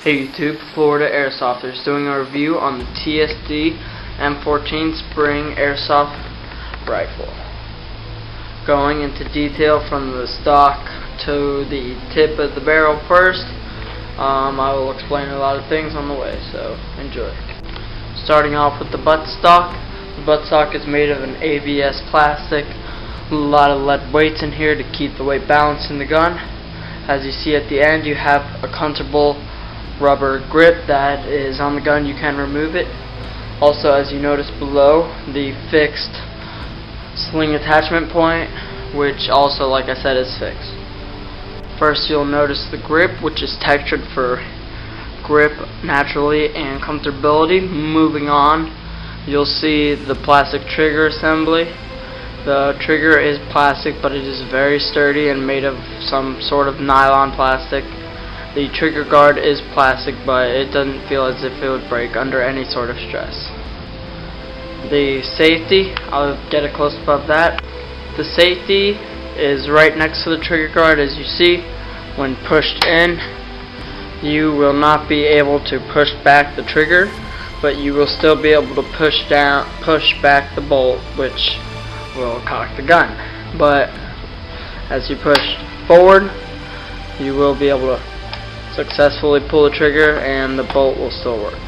Hey YouTube, Florida Airsofters doing a review on the TSD M14 Spring Airsoft Rifle. Going into detail from the stock to the tip of the barrel first. I will explain a lot of things on the way, so enjoy. Starting off with the buttstock. The buttstock is made of an ABS plastic. A lot of lead weights in here to keep the weight balanced in the gun. As you see at the end, you have a comfortable rubber grip that is on the gun. You can remove it. Also, as you notice below, the fixed sling attachment point, which also, like I said, is fixed. First, you'll notice the grip, which is textured for grip naturally and comfortability. Moving on, you'll see the plastic trigger assembly. The trigger is plastic, but it is very sturdy and made of some sort of nylon plastic. The trigger guard is plastic, but it doesn't feel as if it would break under any sort of stress. The safety, I'll get a close-up of that. The safety is right next to the trigger guard. As you see, when pushed in, you will not be able to push back the trigger, but you will still be able to push back the bolt, which will cock the gun. But as you push forward, you will be able to successfully pull the trigger and the bolt will still work.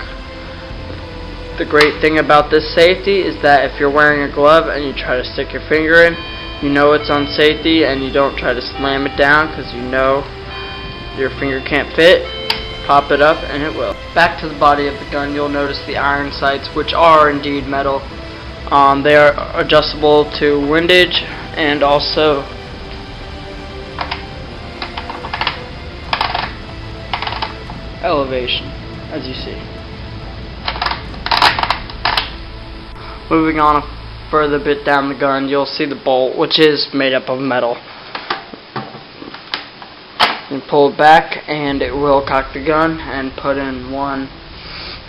The great thing about this safety is that if you're wearing a glove and you try to stick your finger in, you know it's on safety and you don't try to slam it down because you know your finger can't fit. Pop it up and it will. Back to the body of the gun, you'll notice the iron sights, which are indeed metal. They are adjustable to windage and also elevation, as you see. Moving on a further bit down the gun, you'll see the bolt, which is made up of metal. You pull it back and it will cock the gun and put in one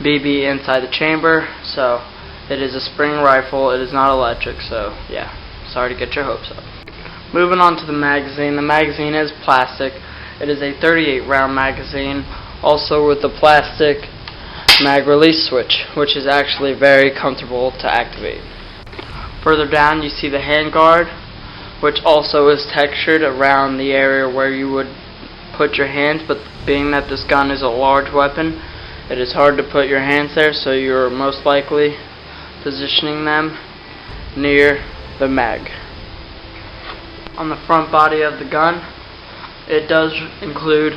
BB inside the chamber. So it is a spring rifle, it is not electric, so yeah, sorry to get your hopes up. Moving on to the magazine. The magazine is plastic. It is a 38 round magazine, also with the plastic mag release switch, which is actually very comfortable to activate. Further down you see the handguard, which also is textured around the area where you would put your hands, but being that this gun is a large weapon, it is hard to put your hands there, so you're most likely positioning them near the mag. On the front body of the gun, it does include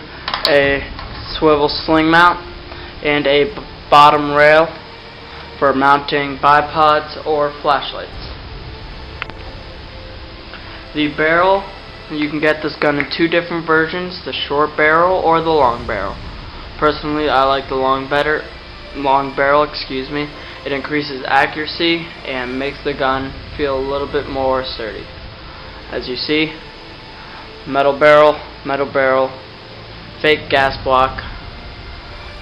a swivel sling mount and a bottom rail for mounting bipods or flashlights. The barrel, you can get this gun in two different versions, the short barrel or the long barrel. Personally, I like the long barrel, excuse me. It increases accuracy and makes the gun feel a little bit more sturdy. As you see, metal barrel, fake gas block,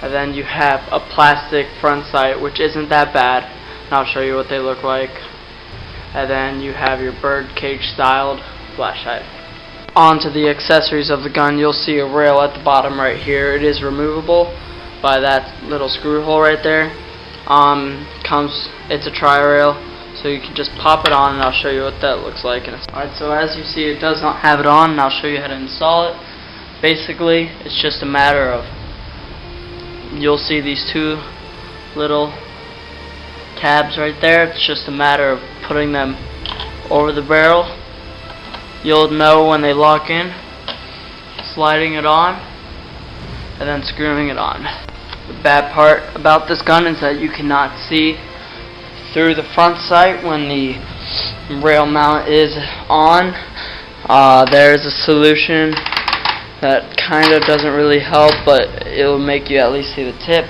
and then you have a plastic front sight, which isn't that bad, and I'll show you what they look like. And then you have your bird cage styled flashlight. On to the accessories of the gun, you'll see a rail at the bottom right here. It is removable by that little screw hole right there. It's a tri-rail, so you can just pop it on and I'll show you what that looks like. Alright, so as you see, it does not have it on, and I'll show you how to install it. Basically, it's just a matter of, you'll see these two little tabs right there. It's just a matter of putting them over the barrel. You'll know when they lock in, sliding it on, and then screwing it on. The bad part about this gun is that you cannot see through the front sight when the rail mount is on. There's a solution that kind of doesn't really help, but it'll make you at least see the tip.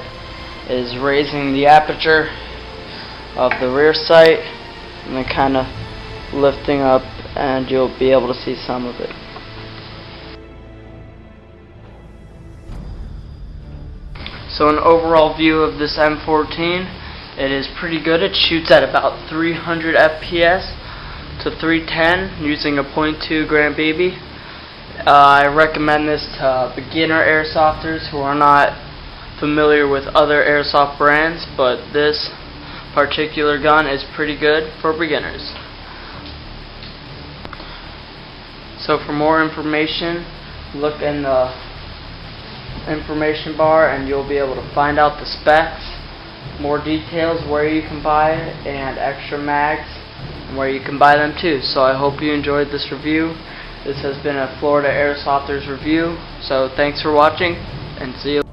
Is raising the aperture of the rear sight and then kind of lifting up, and you'll be able to see some of it. So an overall view of this M14, it is pretty good. It shoots at about 300 FPS to 310 using a .2 gram BB. I recommend this to beginner airsofters who are not familiar with other airsoft brands, but this particular gun is pretty good for beginners. So for more information, look in the information bar and you'll be able to find out the specs, more details, where you can buy it, and extra mags, and where you can buy them too. So I hope you enjoyed this review. This has been a Florida Airsofters review. So thanks for watching, and see you.